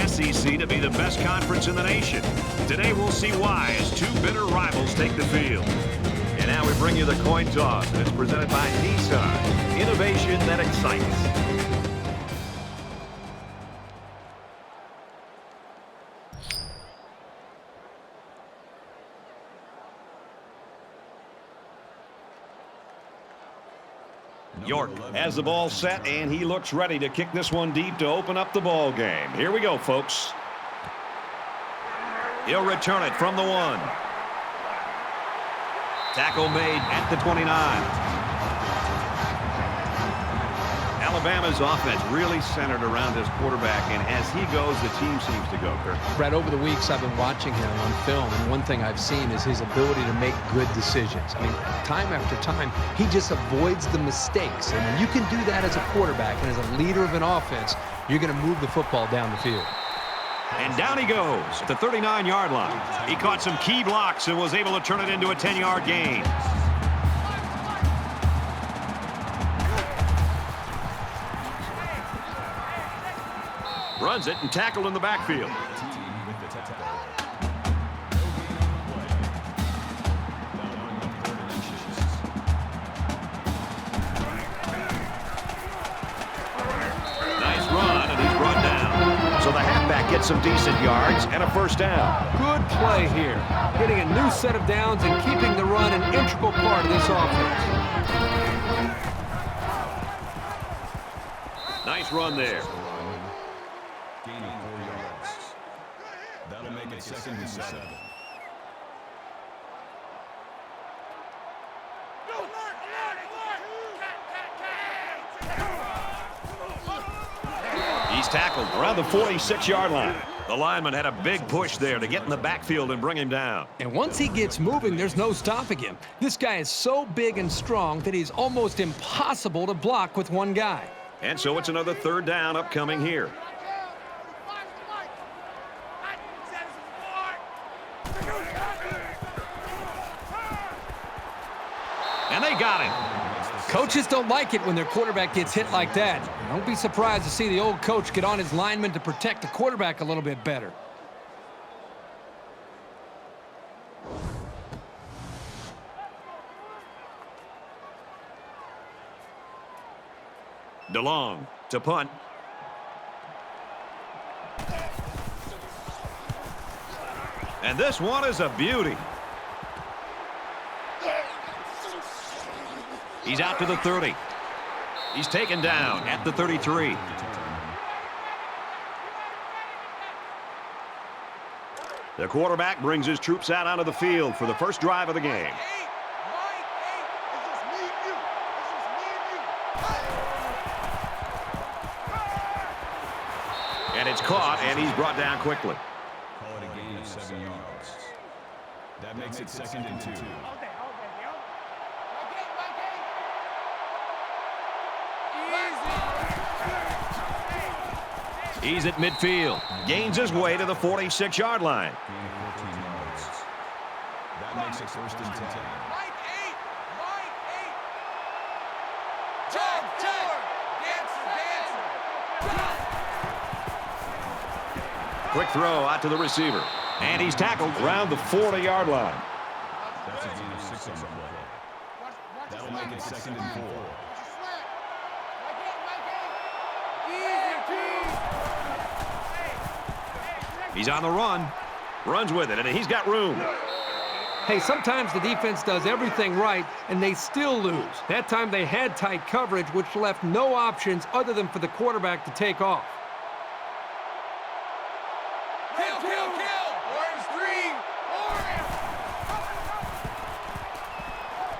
the SEC to be the best conference in the nation. Today we'll see why as two bitter rivals take the field. And now we bring you the coin toss, and it's presented by Nissan. Innovation that excites. York has the ball set, and he looks ready to kick this one deep to open up the ball game. Here we go, folks. He'll return it from the 1. Tackle made at the 29. Alabama's offense really centered around his quarterback, and as he goes, the team seems to go. Kirk. Brett, over the weeks I've been watching him on film, and one thing I've seen is his ability to make good decisions. I mean, time after time, he just avoids the mistakes. And when you can do that as a quarterback and as a leader of an offense, you're going to move the football down the field. And down he goes at the 39-yard line. He caught some key blocks and was able to turn it into a 10-yard gain. Runs it and tackled in the backfield. Nice run, and he's brought down. So the halfback gets some decent yards and a first down. Good play here. Getting a new set of downs and keeping the run an integral part of this offense. Nice run there. Gaining 4 yards. That'll make it 2nd and 7. He's tackled around the 46-yard line. The lineman had a big push there to get in the backfield and bring him down. And once he gets moving, there's no stopping him. This guy is so big and strong that he's almost impossible to block with one guy. And so it's another third down upcoming here. And they got him. Coaches don't like it when their quarterback gets hit like that. Don't be surprised to see the old coach get on his lineman to protect the quarterback a little bit better. DeLong to punt. And this one is a beauty. He's out to the 30. He's taken down at the 33. The quarterback brings his troops out onto the field for the first drive of the game. And it's caught, and he's brought down quickly. Call it a gain of 7 yards. That makes it 2nd and 2. He's at midfield. Gains his way to the 46-yard line. Gain of 14 yards. That makes it 1st and 10. Quick throw out to the receiver. And he's tackled around the 40-yard line. That's a gain of 6 on the play. That'll make it 2nd and 4. He's on the run. Runs with it, and he's got room. Hey, sometimes the defense does everything right, and they still lose. That time they had tight coverage, which left no options other than for the quarterback to take off.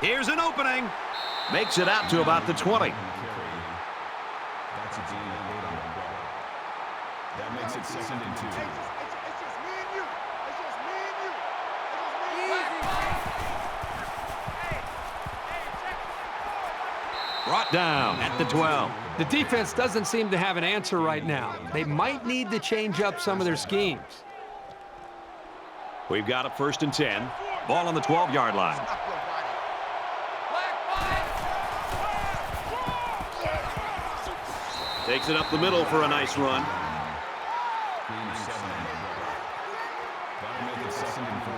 Here's an opening. Makes it out to about the 20. That's a gain of 8 on the play. That makes it 2nd and 2. Brought down at the 12. The defense doesn't seem to have an answer right now. They might need to change up some of their schemes. We've got a 1st and 10. Ball on the 12-yard line. Takes it up the middle for a nice run. second and 4.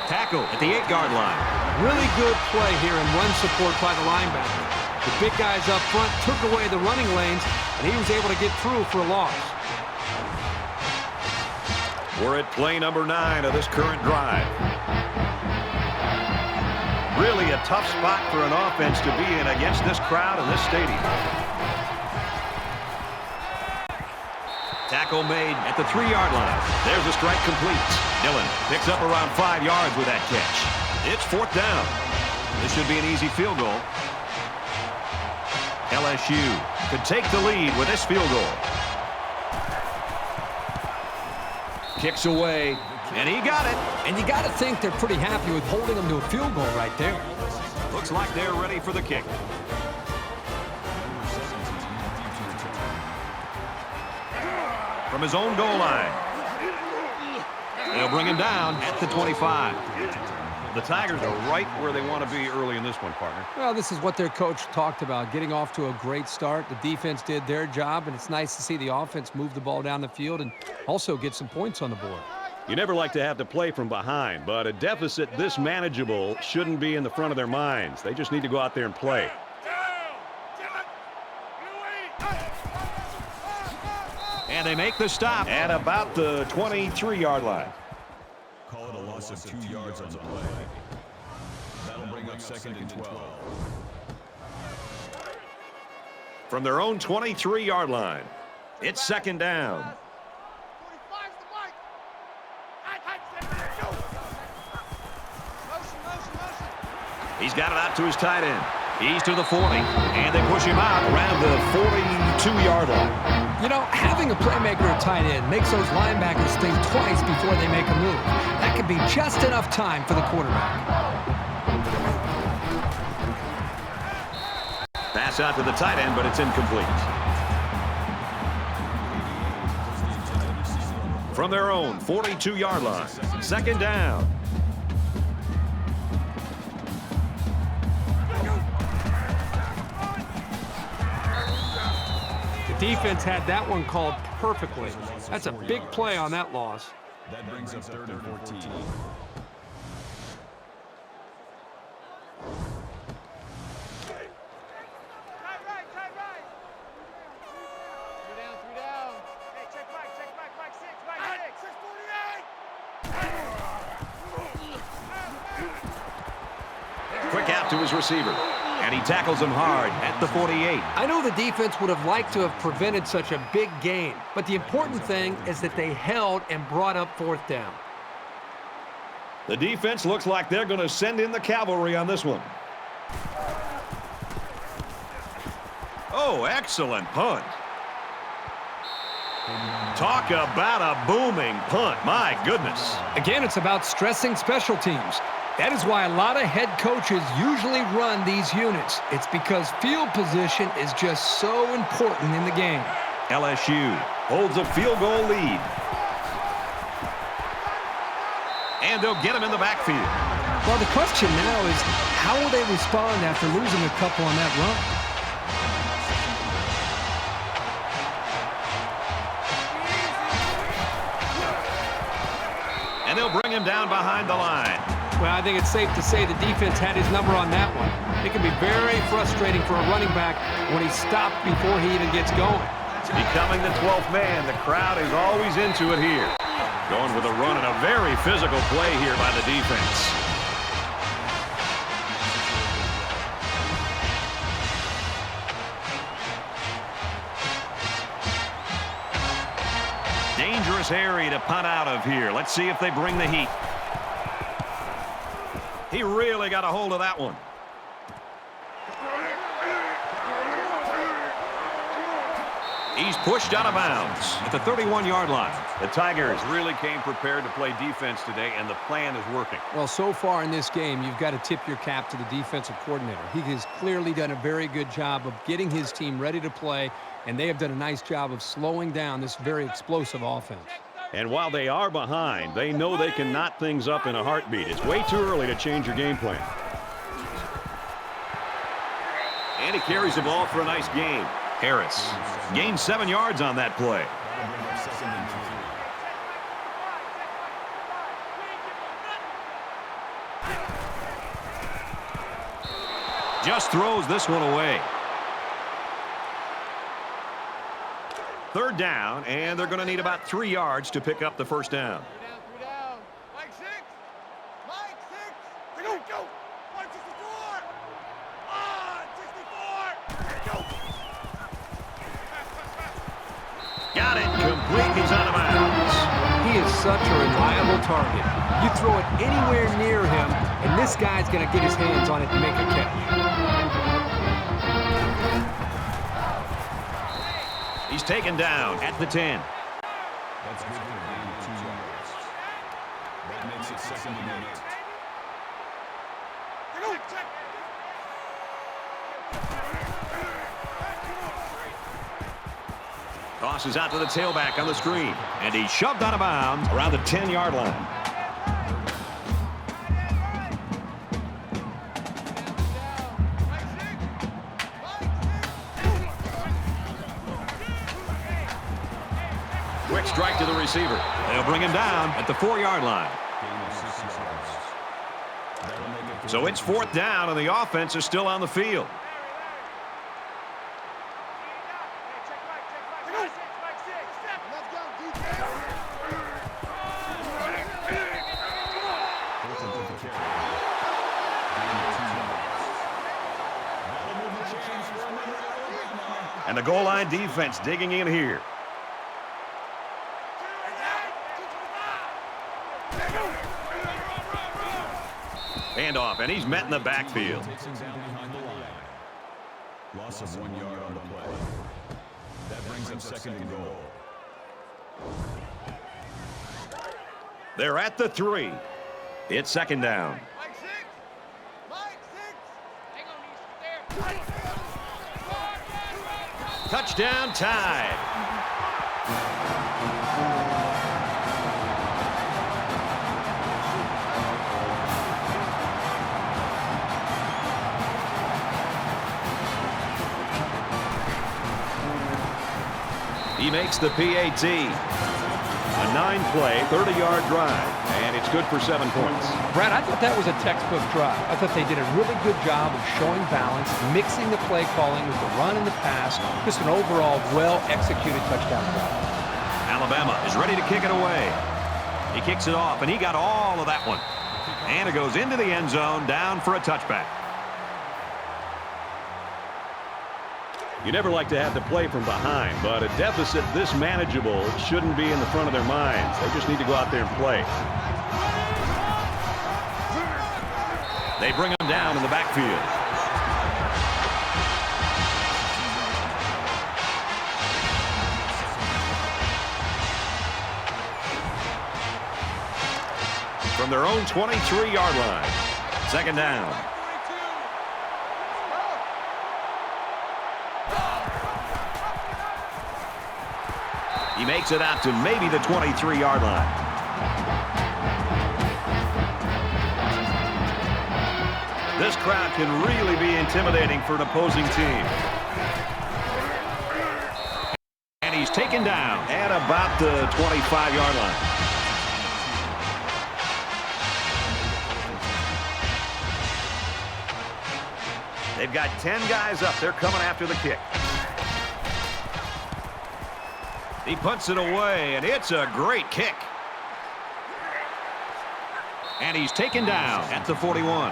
Tackle at the 8-yard line. Really good play here and run support by the linebacker. The big guys up front took away the running lanes, and he was able to get through for a loss. We're at play number 9 of this current drive. Really a tough spot for an offense to be in against this crowd in this stadium. Tackle made at the 3-yard line. There's a strike complete. Dillon picks up around 5 yards with that catch. It's 4th down. This should be an easy field goal. LSU could take the lead with this field goal. Kicks away, and he got it. And you got to think they're pretty happy with holding them to a field goal right there. Looks like they're ready for the kick. From his own goal line. They'll bring him down at the 25. The Tigers are right where they want to be early in this one, partner. Well, this is what their coach talked about, getting off to a great start. The defense did their job, and it's nice to see the offense move the ball down the field and also get some points on the board. You never like to have to play from behind, but a deficit this manageable shouldn't be in the front of their minds. They just need to go out there and play. And they make the stop at about the 23-yard line. Call it a loss of 2 yards on the play. That'll bring up second and 12. From their own 23-yard line, it's 2nd down. He's got it out to his tight end. He's to the 40, and they push him out around the 42-yard line. You know, having a playmaker at tight end makes those linebackers think twice before they make a move. That could be just enough time for the quarterback. Pass out to the tight end, but it's incomplete. From their own 42-yard line, 2nd down. The defense had that one called perfectly. That's a big play on that loss. That brings up 3rd and 14. Quick out to his receiver, and he tackles him hard at the 48. I know the defense would have liked to have prevented such a big gain, but the important thing is that they held and brought up 4th down. The defense looks like they're going to send in the cavalry on this one. Oh, excellent punt. Talk about a booming punt. My goodness. Again, it's about stressing special teams. That is why a lot of head coaches usually run these units. It's because field position is just so important in the game. LSU holds a field goal lead. And they'll get him in the backfield. Well, the question now is, how will they respond after losing a couple on that run? And they'll bring him down behind the line. Well, I think it's safe to say the defense had his number on that one. It can be very frustrating for a running back when he's stopped before he even gets going. Becoming the 12th man, the crowd is always into it here. Going with a run and a very physical play here by the defense. Dangerous area to punt out of here. Let's see if they bring the heat. He really got a hold of that one. He's pushed out of bounds at the 31-yard line. The Tigers really came prepared to play defense today, and the plan is working. Well, so far in this game, you've got to tip your cap to the defensive coordinator. He has clearly done a very good job of getting his team ready to play, and they have done a nice job of slowing down this very explosive offense. And while they are behind, they know they can knot things up in a heartbeat. It's way too early to change your game plan. And he carries the ball for a nice gain. Harris gained 7 yards on that play. That'll bring up 2nd and 2. Just throws this one away. 3rd down, and they're going to need about 3 yards to pick up the first down. Got it. Complete. He's out of bounds. He is such a reliable target. You throw it anywhere near him, and this guy's going to get his hands on it and make a catch. He's taken down at the 10. That's good for a gain of 2 yards. That makes it 2nd and 8. Tosses out to the tailback on the screen. And he's shoved out of bounds around the 10-yard line. Quick strike to the receiver. They'll bring him down at the 4-yard line. Gain of 6 yards. That'll make it So it's 4th down, and the offense is still on the field. And the goal line defense digging in here. Handoff, and he's met in the backfield. takes him down behind the line. Loss of 1 yard on the play. That brings up 2nd and goal. They're at the 3. It's 2nd down. Touchdown, Tide. He makes the PAT. A 9-play, 30-yard drive, and it's good for 7 points. Brad, I thought that was a textbook drive. I thought they did a really good job of showing balance, mixing the play calling with the run and the pass. Just an overall well-executed touchdown drive. Alabama is ready to kick it away. He kicks it off, and he got all of that one. And it goes into the end zone, down for a touchback. You never like to have to play from behind, but a deficit this manageable shouldn't be in the front of their minds. They just need to go out there and play. They bring him down in the backfield. From their own 23-yard line. 2nd down. He makes it out to maybe the 23-yard line. This crowd can really be intimidating for an opposing team. And he's taken down at about the 25-yard line. They've got 10 guys up. They're coming after the kick. He puts it away, and it's a great kick. And he's taken down at the 41.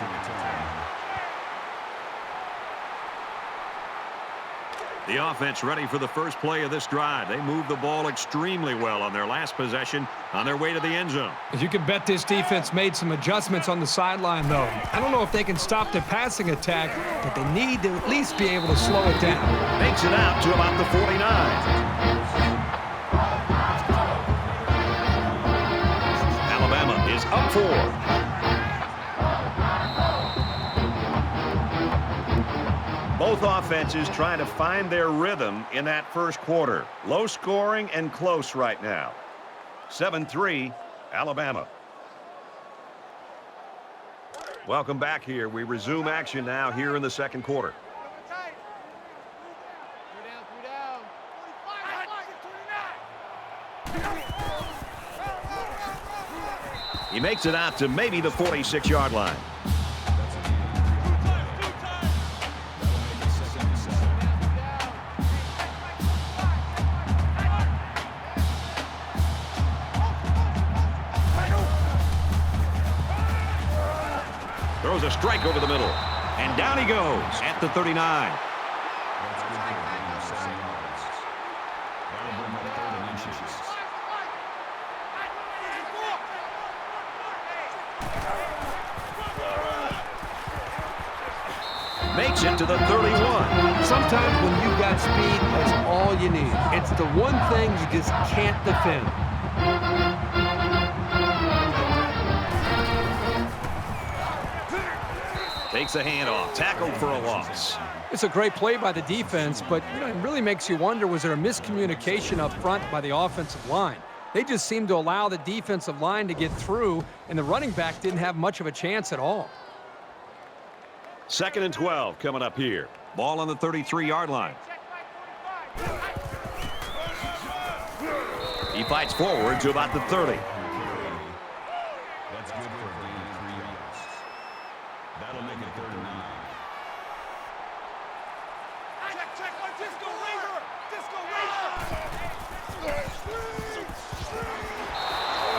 The offense ready for the first play of this drive. They moved the ball extremely well on their last possession on their way to the end zone. You can bet this defense made some adjustments on the sideline, though. I don't know if they can stop the passing attack, but they need to at least be able to slow it down. Makes it out to about the 49. Alabama is up 4. Both offenses trying to find their rhythm in that first quarter. Low scoring and close right now. 7-3, Alabama. Welcome back here. We resume action now here in the second quarter. He makes it out to maybe the 46-yard line. Throws a strike over the middle. And down he goes at the 39. Makes it to the 31. Sometimes when you've got speed, that's all you need. It's the one thing you just can't defend. Takes a handoff, tackled for a loss. It's a great play by the defense, but it really makes you wonder, was there a miscommunication up front by the offensive line? They just seemed to allow the defensive line to get through, and the running back didn't have much of a chance at all. 2nd and 12 coming up here. Ball on the 33-yard line. He fights forward to about the 30. That's good for a gain of 3 yards. That'll make it 3rd and 9.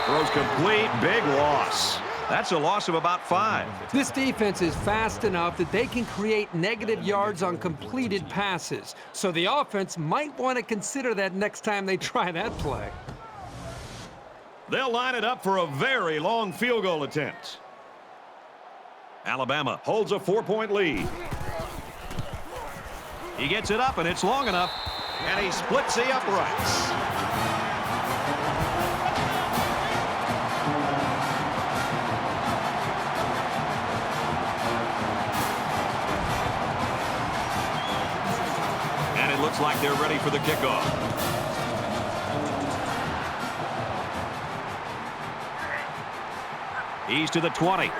Throws complete, big loss. That's a loss of about 5. This defense is fast enough that they can create negative yards on completed passes. So the offense might want to consider that next time they try that play. They'll line it up for a very long field goal attempt. Alabama holds a 4-point lead. He gets it up, and it's long enough, and he splits the uprights. Looks like they're ready for the kickoff. He's to the 20.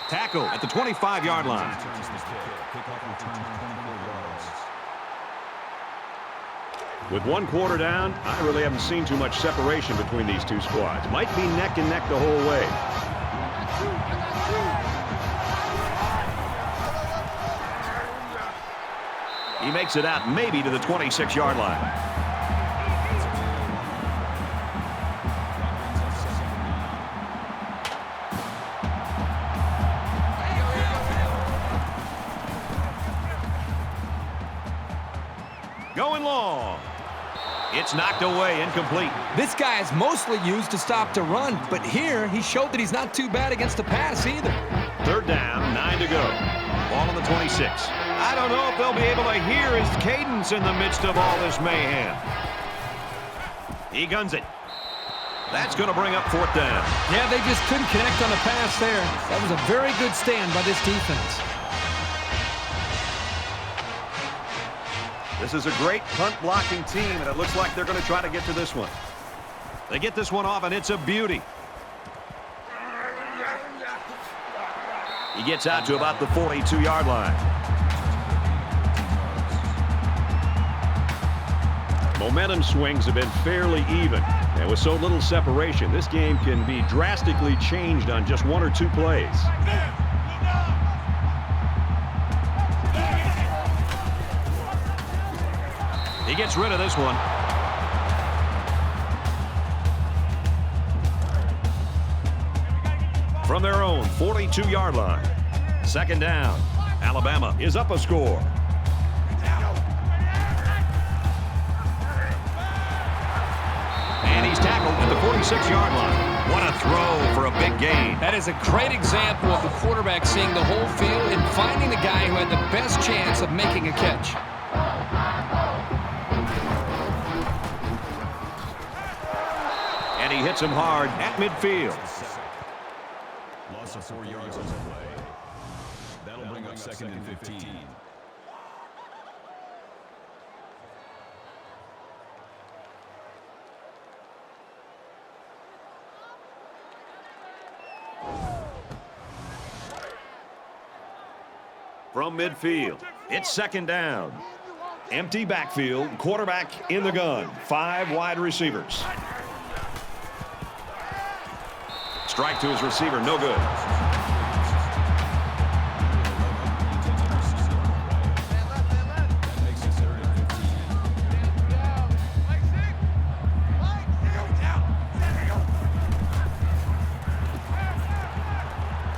Tackle at the 25-yard line. With 1 quarter down, I really haven't seen too much separation between these two squads. Might be neck and neck the whole way. He makes it out maybe to the 26-yard line. Going long. It's knocked away, incomplete. This guy is mostly used to stop the run, but here he showed that he's not too bad against the pass either. 3rd down, 9 to go. Ball on the 26. I don't know if they'll be able to hear his cadence in the midst of all this mayhem. He guns it. That's going to bring up 4th down. Yeah, they just couldn't connect on the pass there. That was a very good stand by this defense. This is a great punt-blocking team, and it looks like they're going to try to get to this one. They get this one off, and it's a beauty. He gets out to about the 42-yard line. Momentum swings have been fairly even. And with so little separation, this game can be drastically changed on just 1 or 2 plays. He gets rid of this one. From their own 42-yard line. 2nd down. Alabama is up a score. And he's tackled at the 46-yard line. What a throw for a big gain. That is a great example of the quarterback seeing the whole field and finding the guy who had the best chance of making a catch. And he hits him hard at midfield. Loss of 4 yards on the play. That'll bring up 2nd and 15. From midfield, it's 2nd down. Empty backfield, quarterback in the gun. 5 wide receivers. Strike to his receiver, no good.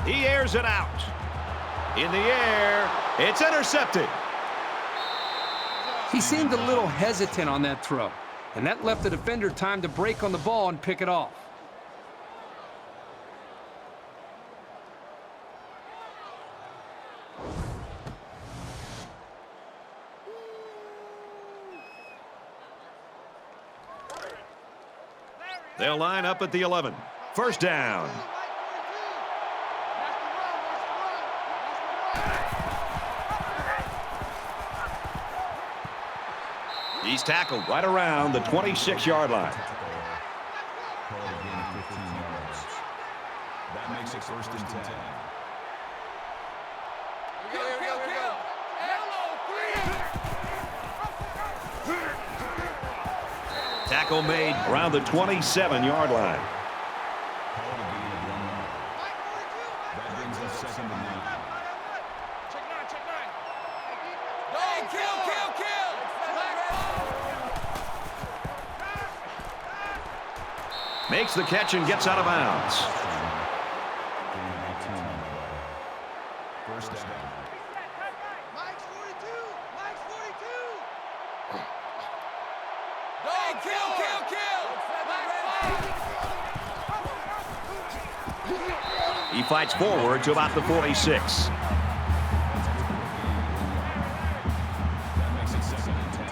He airs it out. In the air, it's intercepted. He seemed a little hesitant on that throw, and that left the defender time to break on the ball and pick it off. They'll line up at the 11. First down. He's tackled right around the 26-yard line. That makes it first and 10. Tackle made around the 27-yard line. That brings us second and 9. Makes the catch and gets out of bounds. First down. He fights forward to about the 46. That makes it second and 10.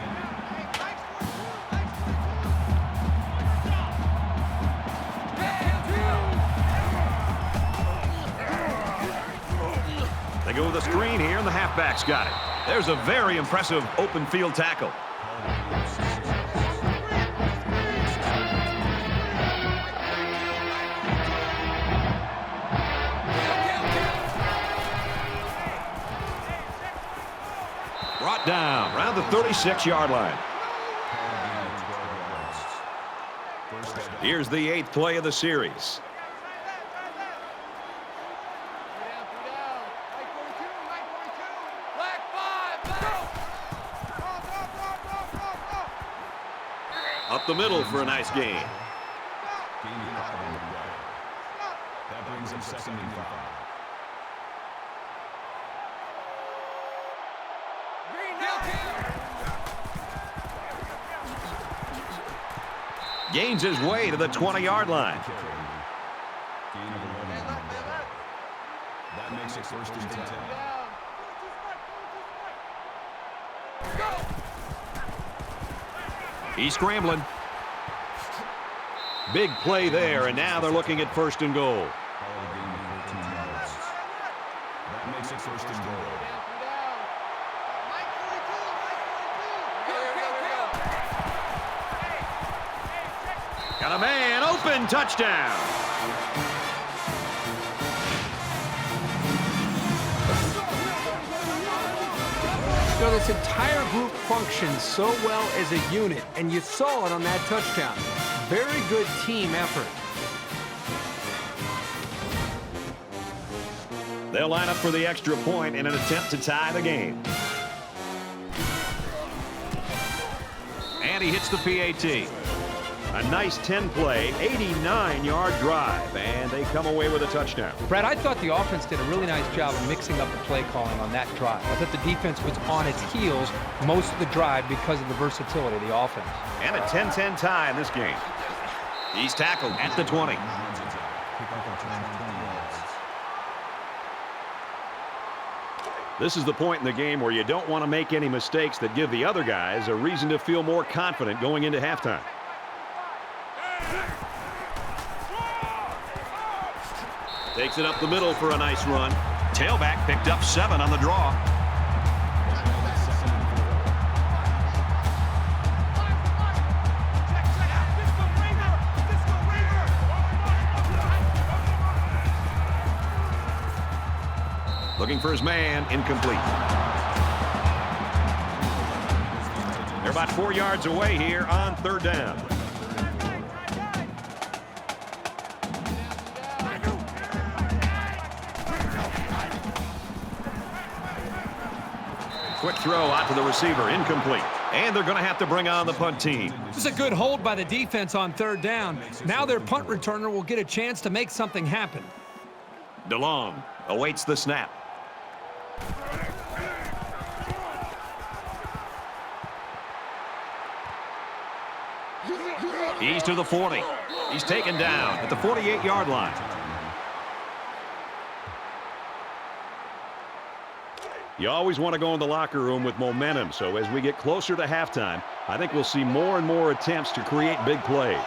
They go with a screen here, and the halfback's got it. There's a very impressive open field tackle. Brought down around the 36-yard line. Here's the 8th play of the series. Up the middle for a nice gain. That brings him second and 5. Gains his way to the 20-yard line. Gain of 11. That makes it first and 10. He's scrambling. Big play there, and now they're looking at first and goal. That makes it first and goal. Got a man open, touchdown. So this entire group functions so well as a unit, and you saw it on that touchdown. Very good team effort. They'll line up for the extra point in an attempt to tie the game. And he hits the PAT. A nice 10-play, 89-yard drive, and they come away with a touchdown. Brad, I thought the offense did a really nice job of mixing up the play calling on that drive. I thought the defense was on its heels most of the drive because of the versatility of the offense. And a 10-10 tie in this game. He's tackled at the 20. This is the point in the game where you don't want to make any mistakes that give the other guys a reason to feel more confident going into halftime. Takes it up the middle for a nice run. Tailback picked up 7 on the draw. Looking for his man, incomplete. They're about 4 yards away here on third down. Quick throw out to the receiver, incomplete. And they're going to have to bring on the punt team. This is a good hold by the defense on third down. Now their punt returner will get a chance to make something happen. DeLong awaits the snap. He's to the 40. He's taken down at the 48-yard line. You always want to go in the locker room with momentum, so as we get closer to halftime, I think we'll see more and more attempts to create big plays.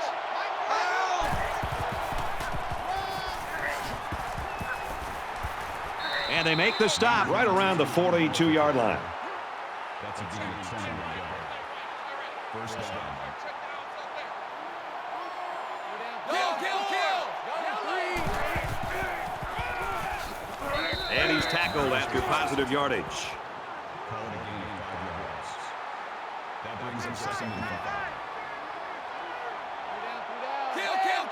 And they make the stop right around the 42-yard line. That's a good turn. First down. And he's tackled after positive yardage. Call it a gain of 5 yards. That brings up second and 5.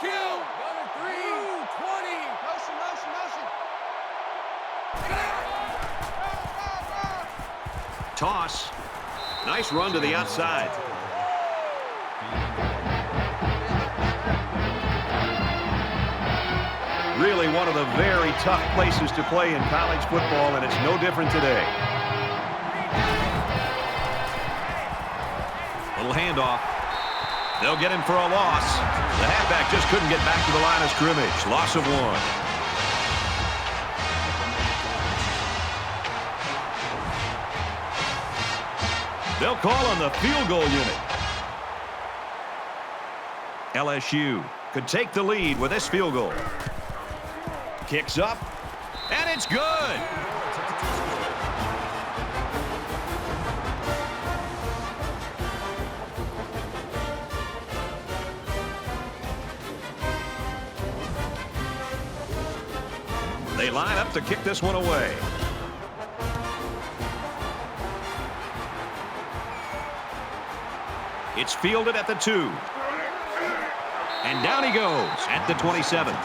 Kill! Number 3, 20. Toss. Nice run to the outside. Really one of the very tough places to play in college football, and it's no different today. Little handoff. They'll get him for a loss. The halfback just couldn't get back to the line of scrimmage. Loss of 1. They'll call on the field goal unit. LSU could take the lead with this field goal. Kicks up, and it's good. They line up to kick this one away. It's fielded at the 2. And down he goes at the 27.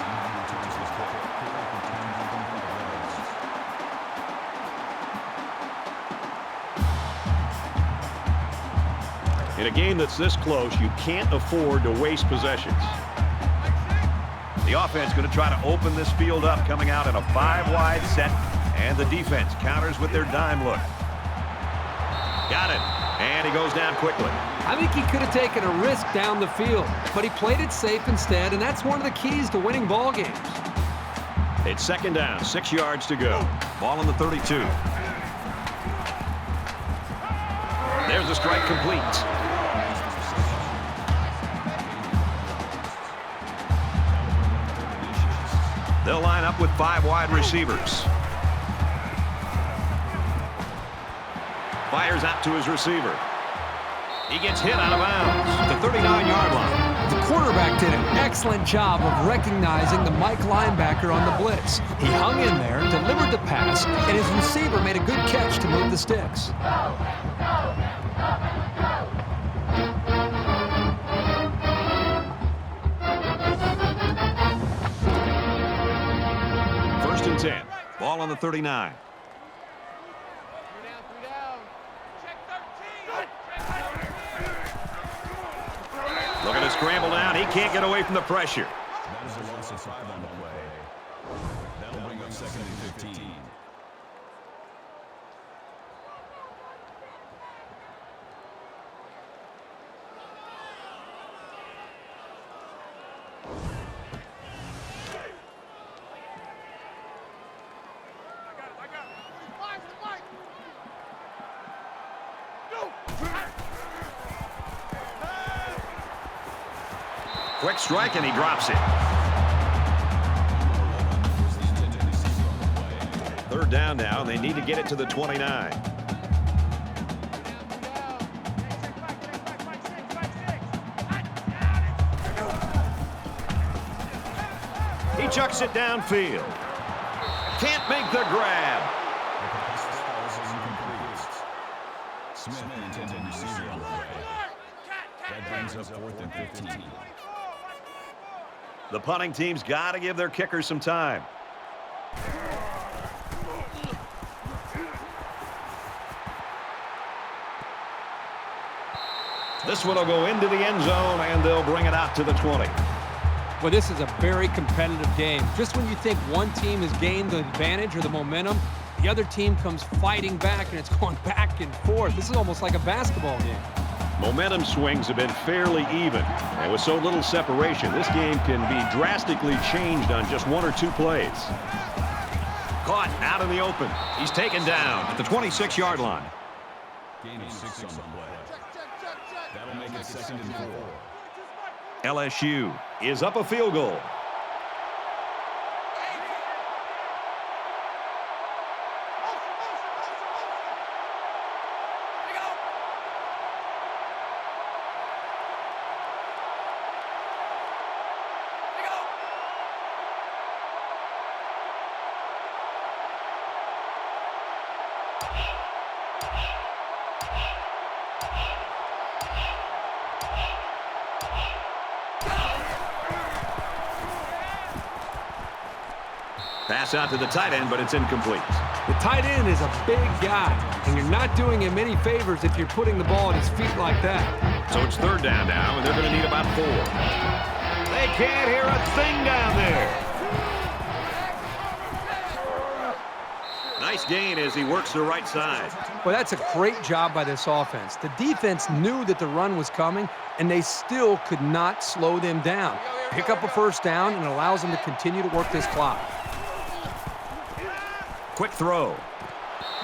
In a game that's this close, you can't afford to waste possessions. The offense going to try to open this field up, coming out in a 5-wide set, and the defense counters with their dime look. Got it, and he goes down quickly. I think he could have taken a risk down the field, but he played it safe instead, and that's one of the keys to winning ball games. It's second down, 6 yards to go. Ball on the 32. There's the strike complete. They'll line up with 5 wide receivers. Fires out to his receiver. He gets hit out of bounds at the 39-yard line. The quarterback did an excellent job of recognizing the Mike linebacker on the blitz. He hung in there, delivered the pass, and his receiver made a good catch to move the sticks. First and 10. Ball on the 39. Looking to scramble down. He can't get away from the pressure. That is a loss of 5 on the play. That'll bring up second and 15. Quick strike, and he drops it. Third down now, and they need to get it to the 29. He chucks it downfield. Can't make the grab. Smith intended receiver on the way. That brings up 4th and 15. The punting team's got to give their kickers some time. This one will go into the end zone, and they'll bring it out to the 20. Well, this is a very competitive game. Just when you think one team has gained the advantage or the momentum, the other team comes fighting back, and it's going back and forth. This is almost like a basketball game. Momentum swings have been fairly even, and with so little separation, this game can be drastically changed on just one or two plays. Caught out in the open. He's taken down at the 26-yard line. Gain of 6 on the play. That'll make it 2nd and 4. LSU is up a field goal. Pass out to the tight end, but it's incomplete. The tight end is a big guy, and you're not doing him any favors if you're putting the ball at his feet like that. So it's 3rd down now, and they're going to need about 4. They can't hear a thing down there. Nice gain as he works the right side. Well, that's a great job by this offense. The defense knew that the run was coming, and they still could not slow them down. Pick up a 1st down, and it allows them to continue to work this clock. Quick throw.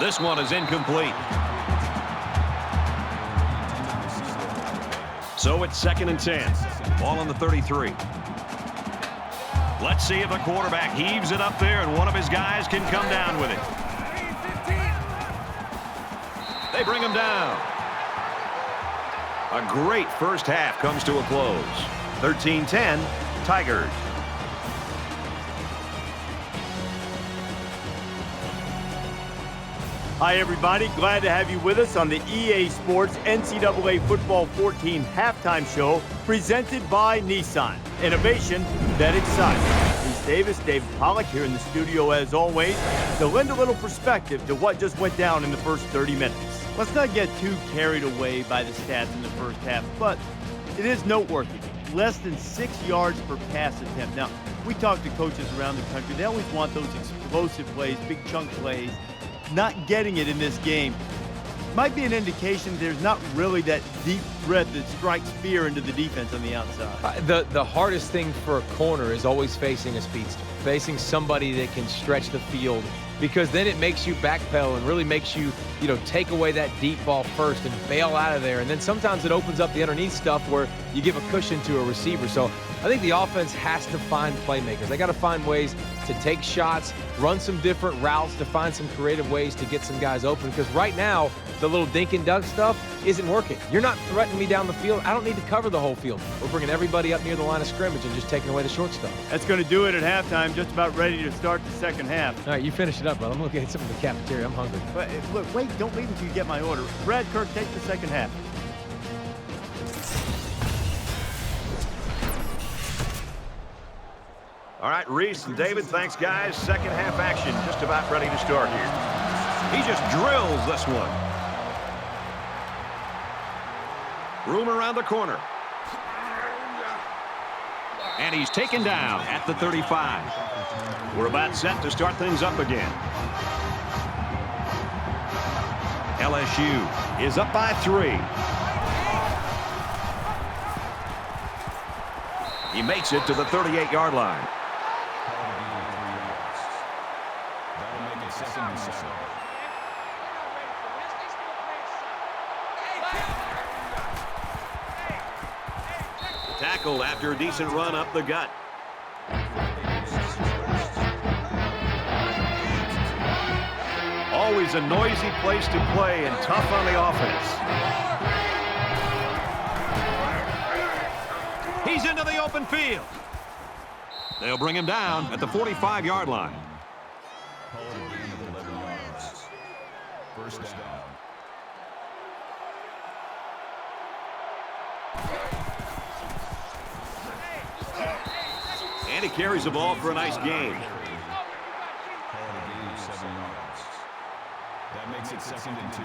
This one is incomplete. So it's 2nd and 10. Ball on the 33. Let's see if the quarterback heaves it up there and one of his guys can come down with it. They bring him down. A great first half comes to a close. 13-10, Tigers. Hi, everybody. Glad to have you with us on the EA Sports NCAA Football 14 halftime show presented by Nissan. Innovation that excites. Reese Davis, David Pollack here in the studio as always to lend a little perspective to what just went down in the first 30 minutes. Let's not get too carried away by the stats in the first half, but it is noteworthy. Less than 6 yards per pass attempt. Now, we talk to coaches around the country. They always want those explosive plays, big chunk plays. Not getting it in this game might be an indication there's not really that deep threat that strikes fear into the defense on the outside. The hardest thing for a corner is always facing a speedster, facing somebody that can stretch the field, because then it makes you backpedal and really makes you, take away that deep ball first and bail out of there. And then sometimes it opens up the underneath stuff where you give a cushion to a receiver. So I think the offense has to find playmakers. They got to find ways to take shots, run some different routes to find some creative ways to get some guys open, because right now the little dink and dunk stuff isn't working. You're not threatening me down the field. I don't need to cover the whole field. We're bringing everybody up near the line of scrimmage and just taking away the short stuff. That's going to do it at halftime. Just about ready to start the second half. All right, you finish it up, brother. I'm going to get something in the cafeteria. I'm hungry. But look, wait, don't leave until you get my order. Brad Kirk, take the second half. All right, Reese and David, thanks, guys. Second half action just about ready to start here. He just drills this one. Room around the corner. And he's taken down at the 35. We're about set to start things up again. LSU is up by 3. He makes it to the 38-yard line. That'll make it 2nd and 7. Tackled after a decent run up the gut. Always a noisy place to play and tough on the offense. He's into the open field. They'll bring him down at the 45-yard line. Call it a gain of 11 yards. 1st down. And he carries the ball for a nice gain. Call it a gain of 7 yards. That makes it 2nd and 2.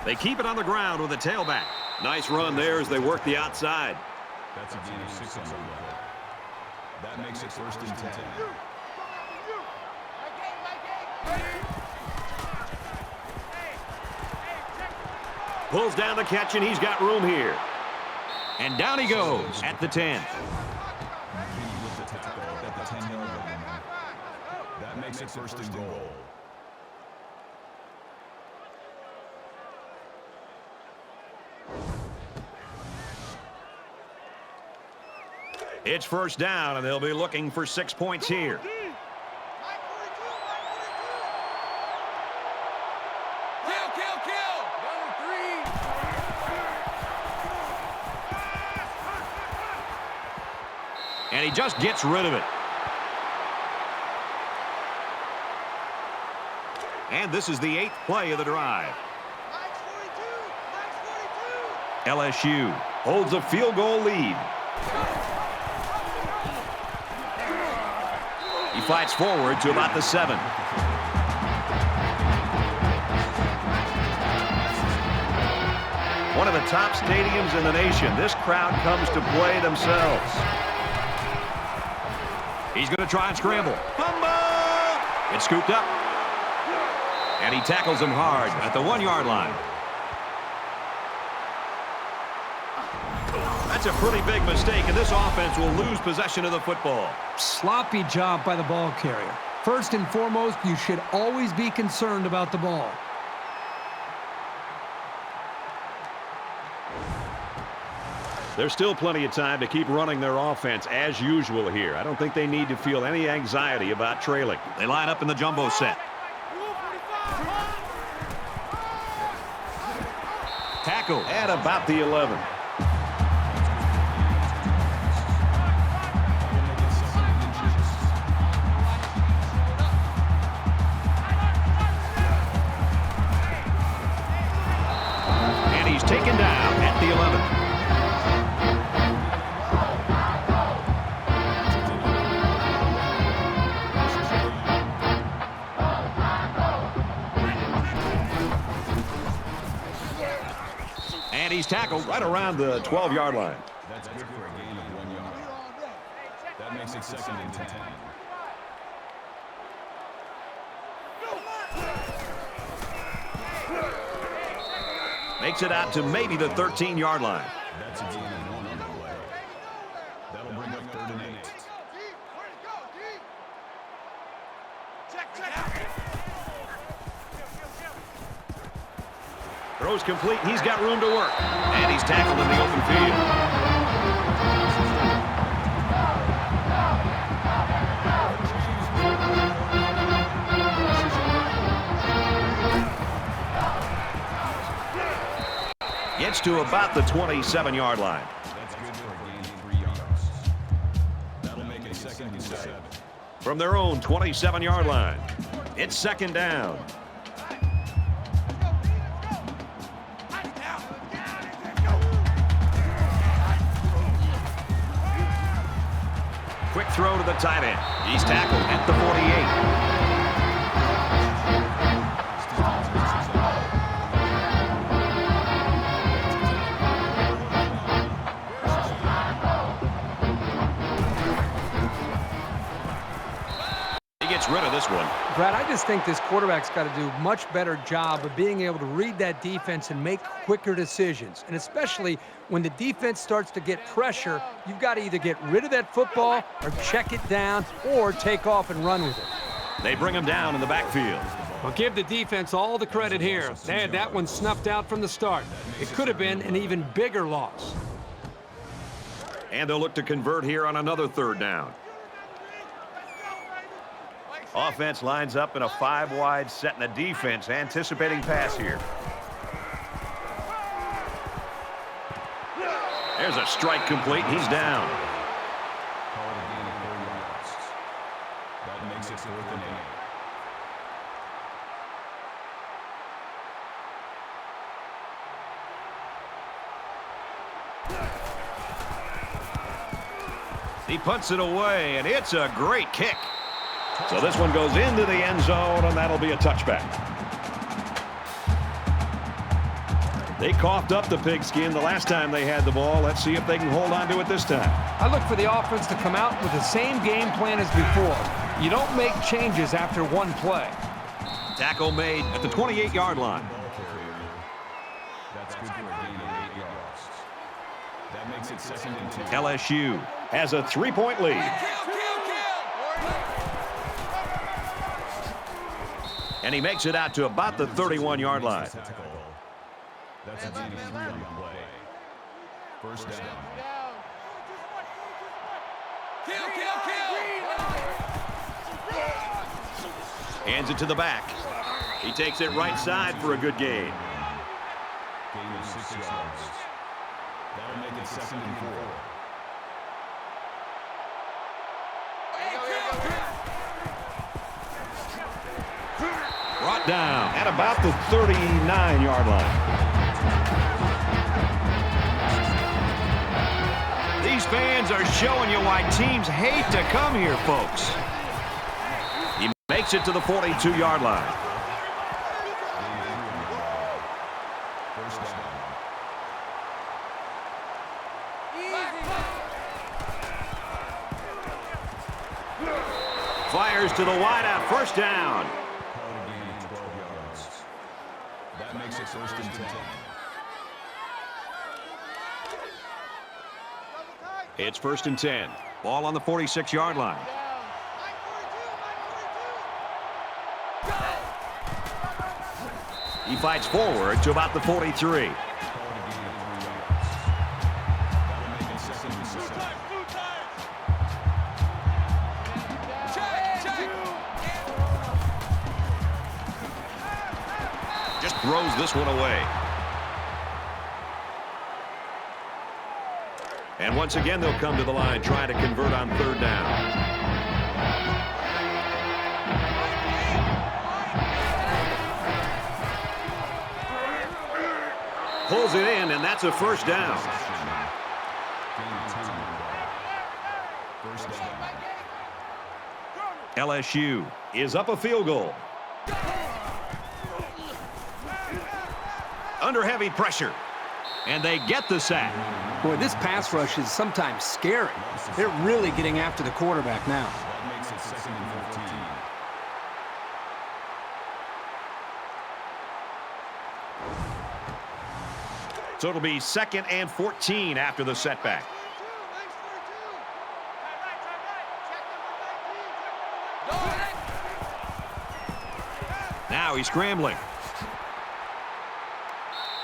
They keep it on the ground with a tailback. Nice run there as they work the outside. That's a gain of 6 on the play. That makes it 1st and 10. Pulls down the catch, and he's got room here. And down he goes at the 10. With the tackle at the 10-yard line. That makes it 1st and goal. It's 1st down, and they'll be looking for 6 points here. And he just gets rid of it. And this is the 8th play of the drive. LSU holds a field goal lead. He fights forward to about the 7. One of the top stadiums in the nation. This crowd comes to play themselves. He's going to try and scramble. Fumble! It's scooped up. And he tackles him hard at the 1-yard line. That's a pretty big mistake, and this offense will lose possession of the football. Sloppy job by the ball carrier. First and foremost, you should always be concerned about the ball. There's still plenty of time to keep running their offense as usual here. I don't think they need to feel any anxiety about trailing. They line up in the jumbo set. Tackle at about the 11. And he's taken down at the 11. And he's tackled right around the 12-yard line. That's good for a gain of 1 yard. That makes it 2nd and 10. Makes it out to maybe the 13-yard line. That's a gain of 1 on the play. That'll bring up 3rd and 8. Throws complete. He's got room to work. And he's tackled in the open field. Gets to about the 27-yard line. That's good for a gain of 3 yards. That'll make it 2nd and 7. From their own 27-yard line, it's 2nd down. Quick throw to the tight end. He's tackled at the 48. He gets rid of this one. Brad, I just think this quarterback's got to do a much better job of being able to read that defense and make quicker decisions. And especially when the defense starts to get pressure, you've got to either get rid of that football or check it down or take off and run with it. They bring him down in the backfield. Well, give the defense all the credit here. They had that one snuffed out from the start. It could have been an even bigger loss. And they'll look to convert here on another 3rd down. Offense lines up in a 5-wide set, and the defense anticipating pass here. There's a strike complete. He's down. Call it a gain of 4 yards. That makes it 4th and 8. He punts it away, and it's a great kick. So this one goes into the end zone, and that'll be a touchback. They coughed up the pigskin the last time they had the ball. Let's see if they can hold on to it this time. I look for the offense to come out with the same game plan as before. You don't make changes after one play. Tackle made at the 28-yard line. That's good for a gain of 8 yards. That makes it 2nd and 2. LSU has a 3-point lead. And he makes it out to about the 31-yard line. That's a gain of 3 on the play. First down. Hands it to the back. He takes it right side for a good gain. Gain of 6 yards. That'll make it 2nd and 4. Brought down at about the 39-yard line. These fans are showing you why teams hate to come here, folks. He makes it to the 42-yard line. First down. Fires to the wideout, first down. Called a gain of 12 yards. That makes it 1st and 10. It's 1st and 10. Ball on the 46-yard line. He fights forward to about the 43. Just throws this one away. And once again, they'll come to the line trying to convert on 3rd down. Pulls it in, and that's a first down. LSU is up a field goal. Under heavy pressure. And they get the sack. Boy, this pass rush is sometimes scary. They're really getting after the quarterback now. That makes it 2nd and 15. So it'll be 2nd and 14 after the setback. Now he's scrambling.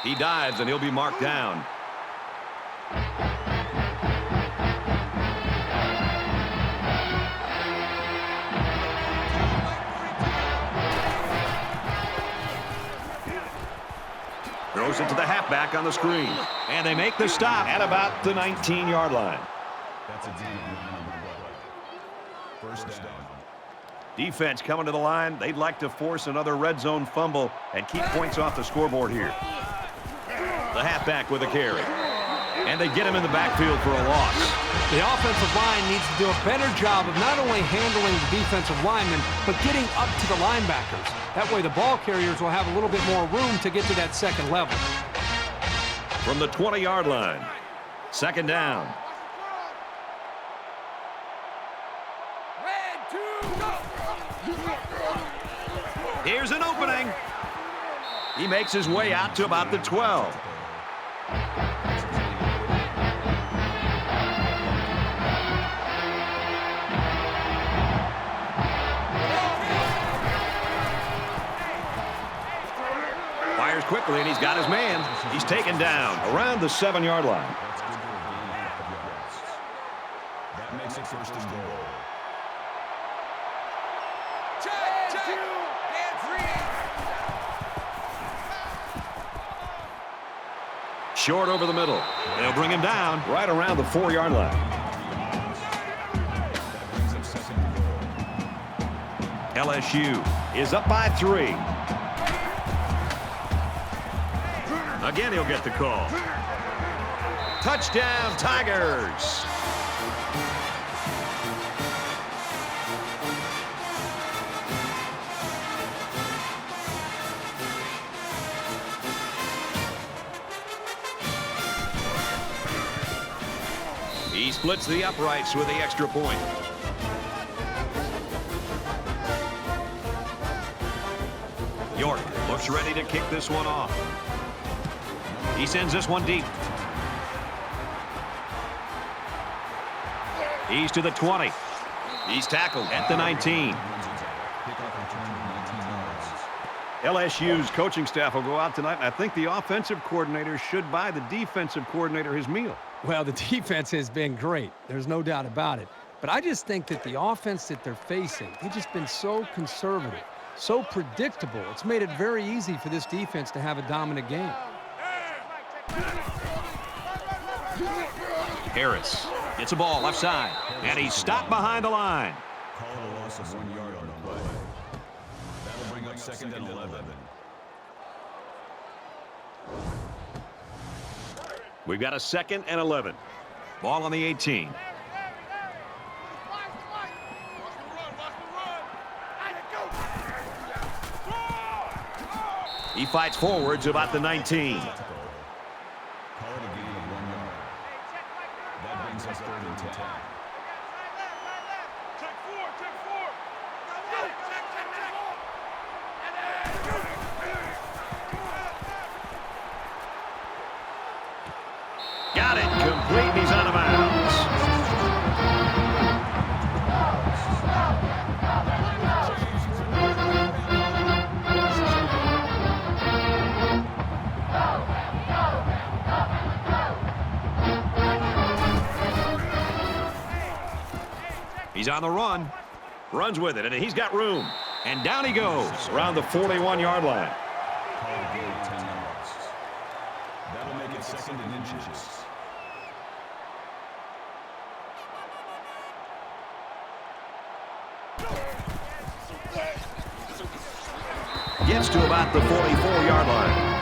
He dives, and he'll be marked down. Throws it to the halfback on the screen. And they make the stop at about the 19-yard line. That's a gain of 9 on the play. First down. Defense coming to the line. They'd like to force another red zone fumble and keep points off the scoreboard here. The halfback with a carry. And they get him in the backfield for a loss. The offensive line needs to do a better job of not only handling the defensive linemen, but getting up to the linebackers. That way the ball carriers will have a little bit more room to get to that second level. From the 20-yard line. 2nd down. Here's an opening. He makes his way out to about the 12. Fires quickly, and he's got his man. He's taken down around the 7-yard line. That's good for a gain of 5 yards. That makes it 1st and goal. Short over the middle. They'll bring him down right around the 4-yard line. That brings up 2nd and goal. LSU is up by 3. Again, he'll get the call. Touchdown, Tigers. He splits the uprights with the extra point. York looks ready to kick this one off. He sends this one deep. He's to the 20. He's tackled at the 19. LSU's coaching staff will go out tonight, and I think the offensive coordinator should buy the defensive coordinator his meal. Well, the defense has been great. There's no doubt about it. But I just think that the offense that they're facing, they've just been so conservative, so predictable. It's made it very easy for this defense to have a dominant game. Harris gets a ball left side, and he's stopped behind the line. Call it a loss of 1 yard on the play. That'll bring up 2nd and 11. We've got a 2nd and 11. Ball on the 18. He fights forwards about the 19. Call it a gain of 1 yard. That brings us 3rd and 10. Got it complete. He's out of bounds. He's on the run. Runs with it, and he's got room. And down he goes around the 41-yard line. Call it a gain of 10 yards. That'll make it 2nd and inches. Gets to about the 44-yard line.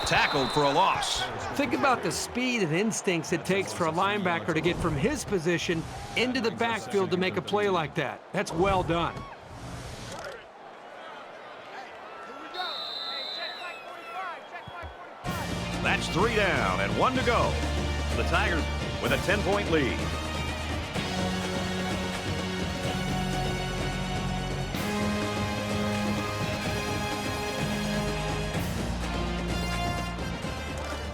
Tackled for a loss. Think about the speed and instincts it takes for a linebacker to get from his position into the backfield to make a play like that. That's well done. That's 3 down and 1 to go. The Tigers with a 10-point lead.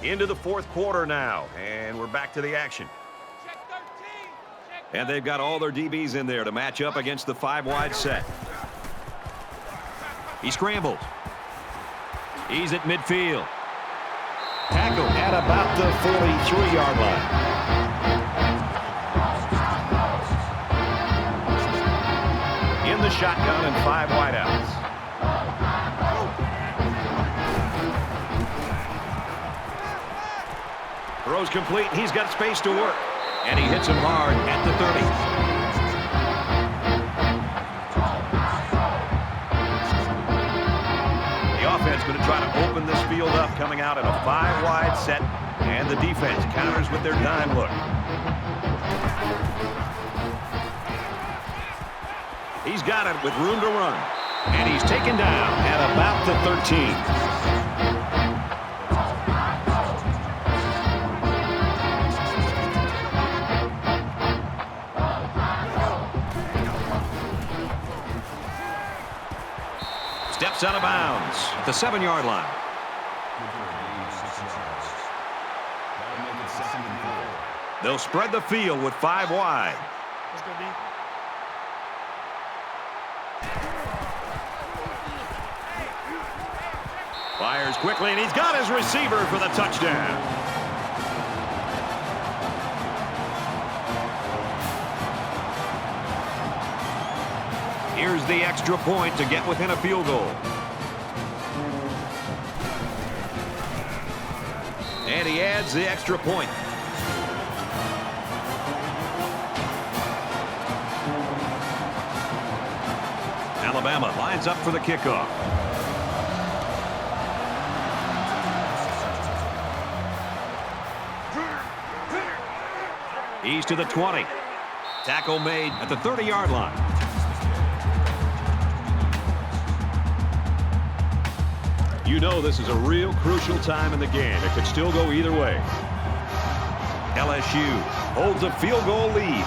Into the 4th quarter now, and we're back to the action. And they've got all their DBs in there to match up against the 5-wide set. He scrambles. He's at midfield. Tackled at about the 43-yard line. In the shotgun and 5 wideouts. Throws complete. He's got space to work. And he hits him hard at the 30. The offense going to try to open this field up, coming out in a 5-wide set. And the defense counters with their dime look. He's got it with room to run. And he's taken down at about the 13. Steps out of bounds at the 7-yard line. They'll spread the field with 5 wide. Fires quickly, and he's got his receiver for the touchdown. Here's the extra point to get within a field goal. And he adds the extra point. Alabama lines up for the kickoff. He's to the 20. Tackle made at the 30-yard line. You know this is a real crucial time in the game. It could still go either way. LSU holds a field goal lead.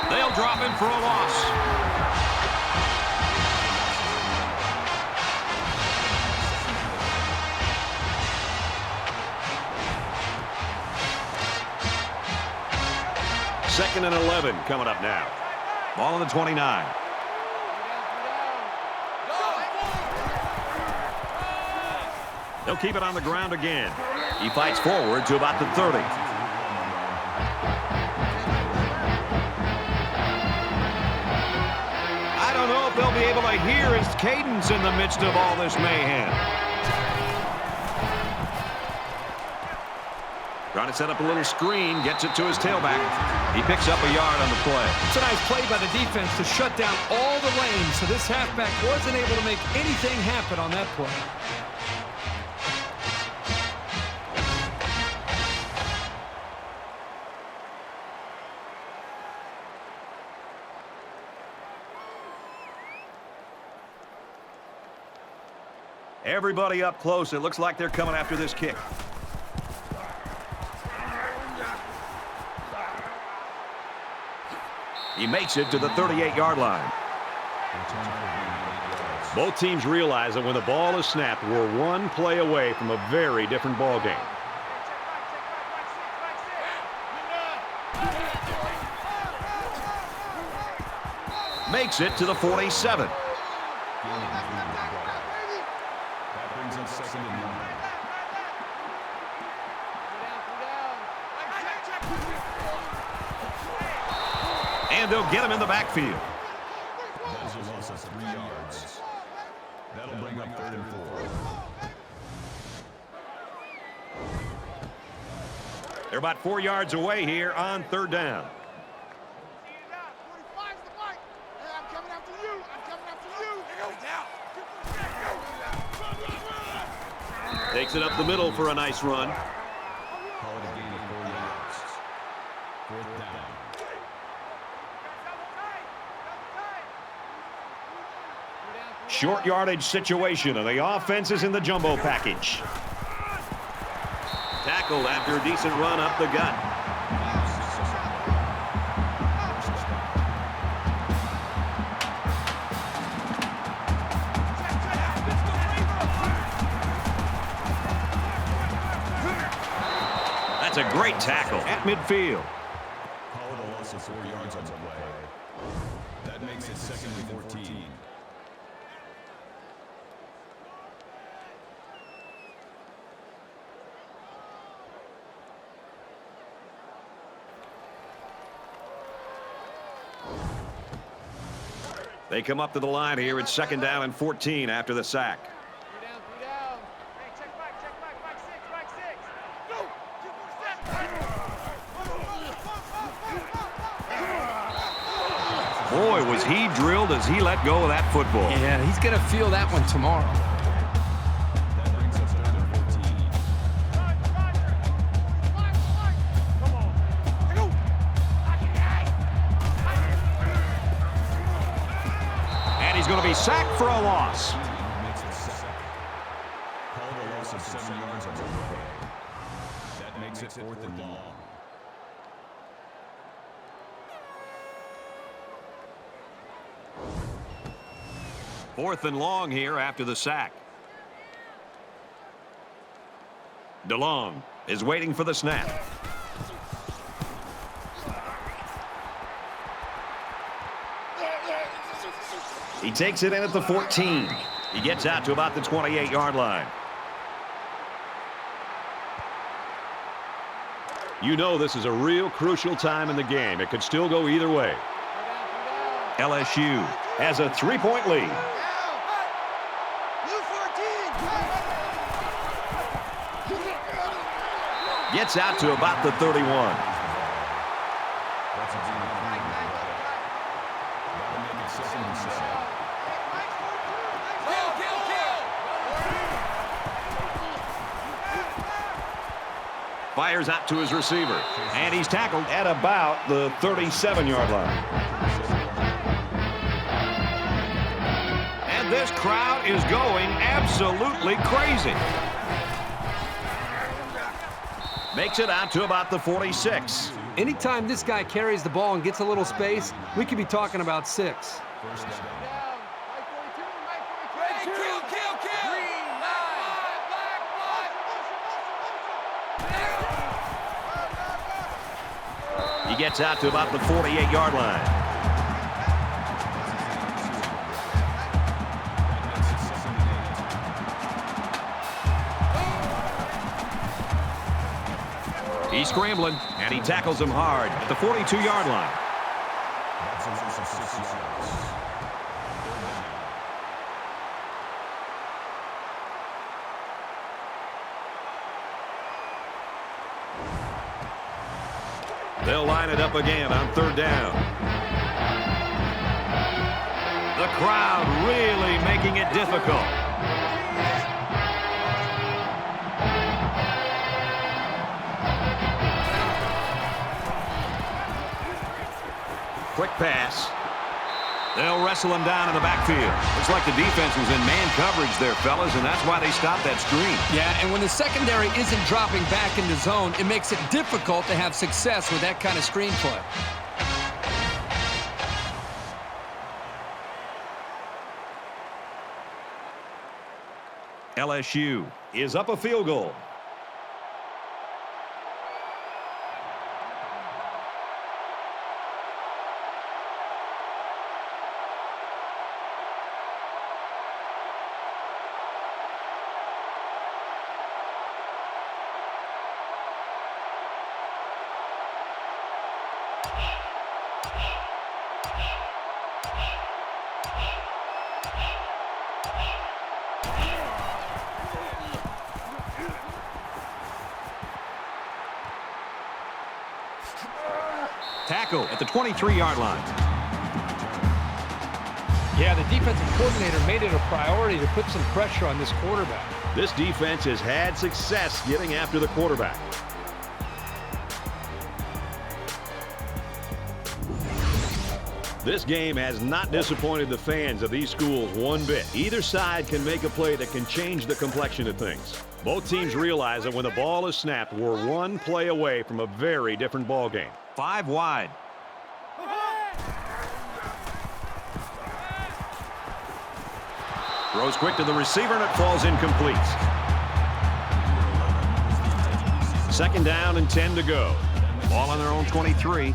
They'll drop him for a loss. Second and 11 coming up now. Ball on the 29. They'll keep it on the ground again. He fights forward to about the 30. I don't know if they'll be able to hear his cadence in the midst of all this mayhem. Trying to set up a little screen, gets it to his tailback. He picks up a yard on the play. It's a nice play by the defense to shut down all the lanes, so this halfback wasn't able to make anything happen on that play. Everybody up close. It looks like they're coming after this kick. He makes it to the 38-yard line. Both teams realize that when the ball is snapped, we're one play away from a very different ball game. Makes it to the 47. That brings up second and 9. And they'll get him in the backfield. That is a loss of 3 yards. That'll bring up 3rd and 4. They're about 4 yards away here on 3rd down. Takes it up the middle for a nice run. Call it a gain of 4 yards. 4th down. Short yardage situation, and the offense is in the jumbo package. Tackled after a decent run up the gut. That's a great tackle at midfield. Call it a loss of 4 yards on the play. That makes it 2nd and 14. They come up to the line here. It's 2nd down and 14 after the sack. Boy, was he drilled as he let go of that football. Yeah, he's going to feel that one tomorrow. That brings us 3rd and 14. And he's going to be sacked for a loss. Makes it sack. Call it a loss of 7 yards on the play. That makes it 4th and long. Fourth and long here after the sack. DeLong is waiting for the snap. He takes it in at the 14. He gets out to about the 28-yard line. You know this is a real crucial time in the game. It could still go either way. LSU Has a 3-point lead. gets out to about the 31. That's a gain of 3 on the play. That'll make it 2nd and 7. Fires out to his receiver. And he's tackled at about the 37-yard line. And this crowd is going absolutely crazy. Makes it out to about the 46. Anytime this guy carries the ball and gets a little space, we could be talking about 6. He gets out to about the 48-yard line. He's scrambling, and he tackles him hard at the 42-yard line. They'll line it up again on 3rd down. The crowd really making it difficult. Quick pass. They'll wrestle him down in the backfield. Looks like the defense was in man coverage there, fellas, and that's why they stopped that screen. Yeah, and when the secondary isn't dropping back into zone, it makes it difficult to have success with that kind of screen play. LSU is up a field goal. Tackle at the 23-yard line. Yeah, the defensive coordinator made it a priority to put some pressure on this quarterback. This defense has had success getting after the quarterback. This game has not disappointed the fans of these schools one bit. Either side can make a play that can change the complexion of things. Both teams realize that when the ball is snapped, we're one play away from a very different ball game. 5 wide. Throws quick to the receiver, and it falls incomplete. 2nd down and 10 to go. Ball on their own 23.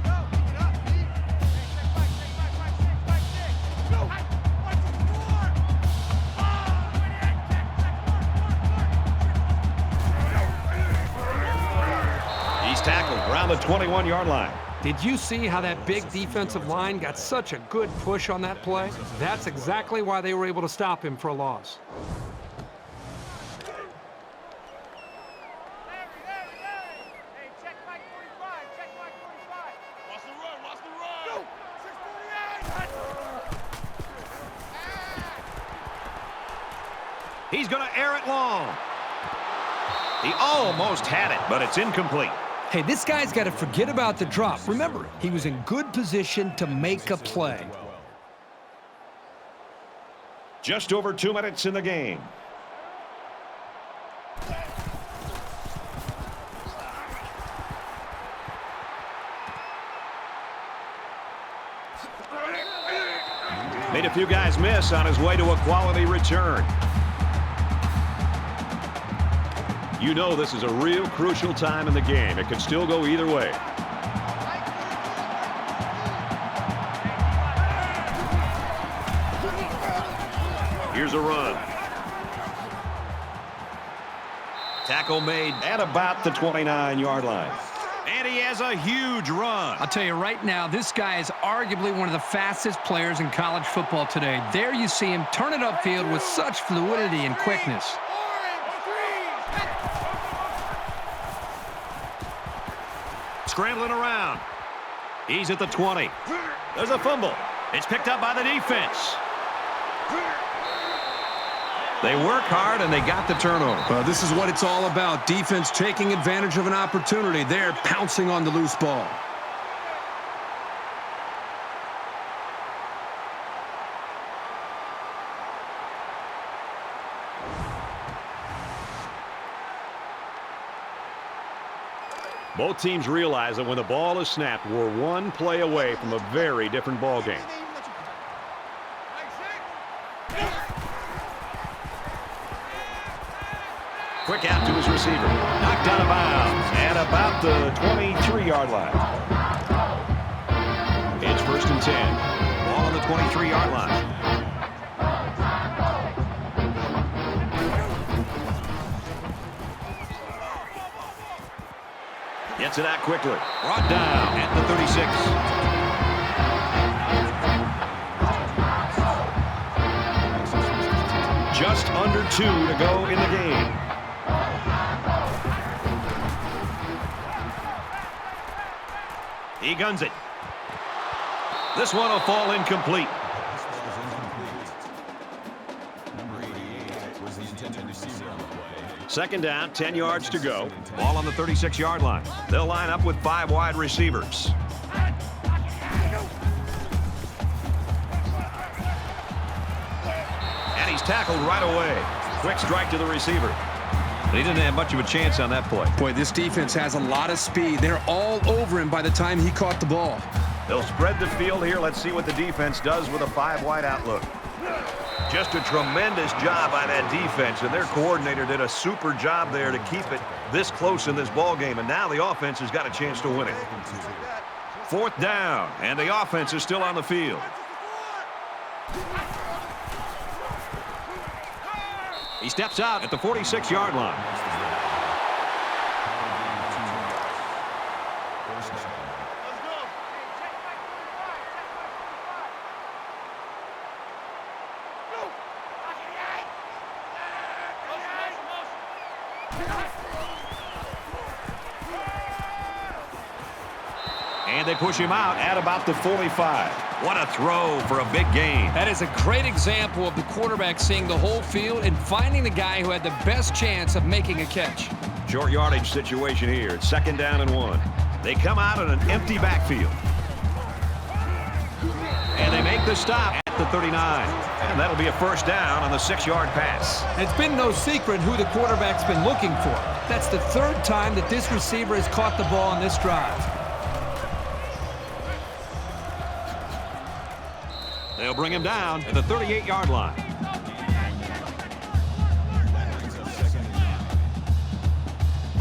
He's tackled around the 21-yard line. Did you see how that big defensive line got such a good push on that play? That's exactly why they were able to stop him for a loss. He's going to air it long. He almost had it, but it's incomplete. Hey, this guy's got to forget about the drop. Remember, he was in good position to make a play. Just over 2 minutes in the game. Made a few guys miss on his way to a quality return. You know this is a real crucial time in the game. It can still go either way. Here's a run. Tackle made at about the 29-yard line. And he has a huge run. I'll tell you right now, this guy is arguably one of the fastest players in college football today. There you see him turn it upfield with such fluidity and quickness. Scrambling around. He's at the 20. There's a fumble. It's picked up by the defense. They work hard, and they got the turnover. Well, this is what it's all about. Defense taking advantage of an opportunity. They're pouncing on the loose ball. Both teams realize that when the ball is snapped, we're one play away from a very different ball game. Quick out to his receiver. Knocked out of bounds at about the 23-yard line. It's 1st and 10. Ball on the 23-yard line. Gets it out quickly. Brought down at the 36. Just under 2 to go in the game. He guns it. This one will fall incomplete. Number 88 was the intended receiver on the play. 2nd down, 10 yards to go. Ball on the 36-yard line. They'll line up with 5 wide receivers. And he's tackled right away. Quick strike to the receiver. But he didn't have much of a chance on that play. Boy, this defense has a lot of speed. They're all over him by the time he caught the ball. They'll spread the field here. Let's see what the defense does with a 5-wide outlook. Just a tremendous job by that defense, and their coordinator did a super job there to keep it this close in this ball game, and now the offense has got a chance to win it. 4th down, and the offense is still on the field. He steps out at the 46-yard line. And they push him out at about the 45. What a throw for a big gain. That is a great example of the quarterback seeing the whole field and finding the guy who had the best chance of making a catch. Short yardage situation here. It's 2nd down and 1. They come out in an empty backfield. And they make the stop at the 39. And that'll be a 1st down on the 6-yard pass. It's been no secret who the quarterback's been looking for. That's the 3rd time that this receiver has caught the ball on this drive. They'll bring him down at the 38-yard line.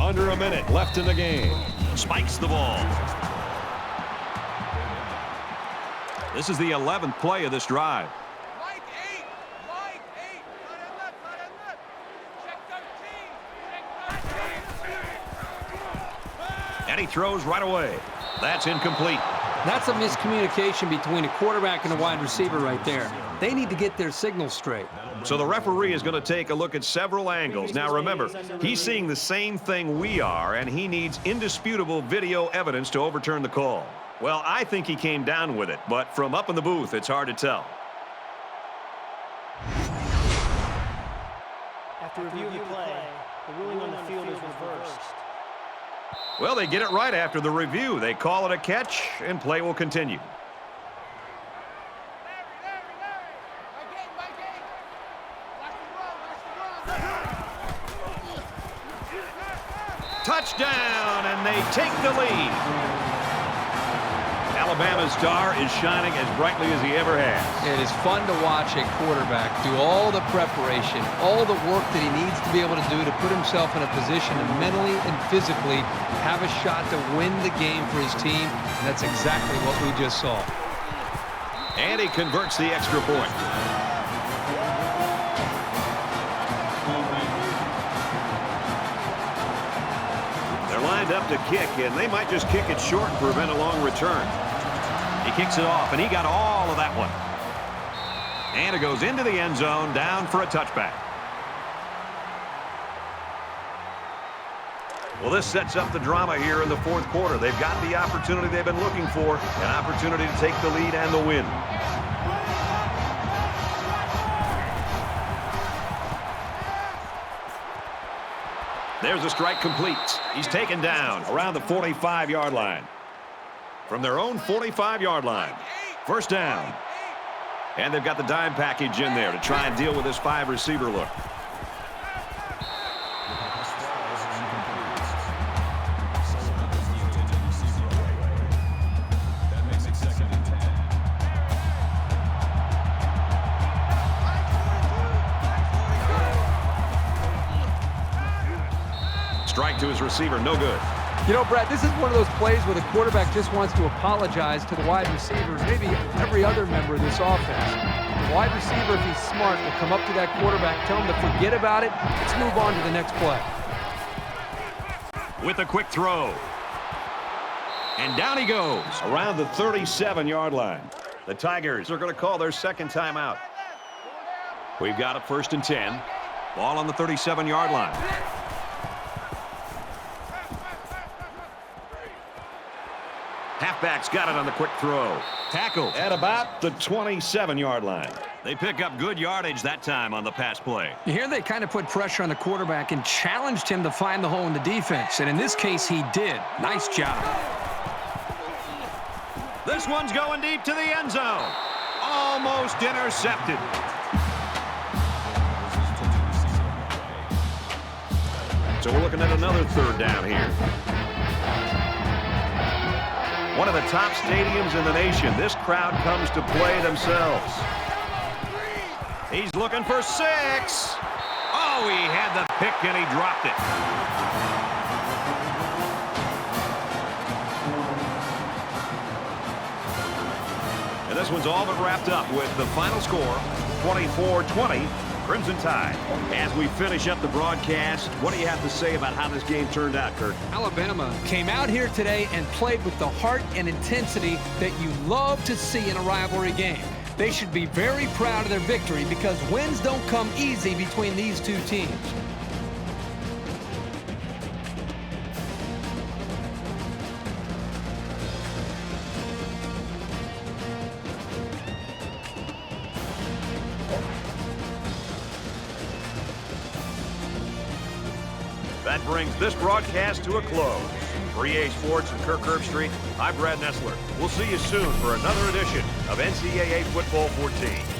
Under a minute left in the game. Spikes the ball. This is the 11th play of this drive. And he throws right away. That's incomplete. That's a miscommunication between a quarterback and a wide receiver right there. They need to get their signals straight. So the referee is going to take a look at several angles. Now remember, he's seeing the same thing we are, and he needs indisputable video evidence to overturn the call. Well, I think he came down with it, but from up in the booth, it's hard to tell. After reviewing the play, the ruling on the field is reversed. Well, they get it right after the review. They call it a catch, and play will continue. Touchdown, and they take the lead. Alabama's star is shining as brightly as he ever has. It is fun to watch a quarterback do all the preparation, all the work that he needs to be able to do to put himself in a position to mentally and physically have a shot to win the game for his team, and that's exactly what we just saw. And he converts the extra point. They're lined up to kick, and they might just kick it short and prevent a long return. He kicks it off, and he got all of that one. And it goes into the end zone, down for a touchback. Well, this sets up the drama here in the 4th quarter. They've got the opportunity they've been looking for, an opportunity to take the lead and the win. There's a strike complete. He's taken down around the 45-yard line. From their own 45-yard line. First down. And they've got the dime package in there to try and deal with this 5-receiver look. Strike to his receiver, no good. You know, Brad, this is one of those plays where the quarterback just wants to apologize to the wide receivers, maybe every other member of this offense. The wide receiver, if he's smart, will come up to that quarterback, tell him to forget about it. Let's move on to the next play. With a quick throw. And down he goes around the 37-yard line. The Tigers are going to call their second timeout. We've got a 1st and 10. Ball on the 37-yard line. Halfback's got it on the quick throw. Tackled at about the 27-yard line. They pick up good yardage that time on the pass play. Here they kind of put pressure on the quarterback and challenged him to find the hole in the defense. And in this case, he did. Nice job. This one's going deep to the end zone. Almost intercepted. So we're looking at another 3rd down here. One of the top stadiums in the nation. This crowd comes to play themselves. He's looking for 6. Oh, he had the pick and he dropped it. And this one's all but wrapped up with the final score, 24-20. Crimson Tide. As we finish up the broadcast, what do you have to say about how this game turned out, Kurt? Alabama came out here today and played with the heart and intensity that you love to see in a rivalry game. They should be very proud of their victory because wins don't come easy between these two teams. That brings this broadcast to a close. For EA Sports and Kirk Herbstreit, I'm Brad Nessler. We'll see you soon for another edition of NCAA Football 14.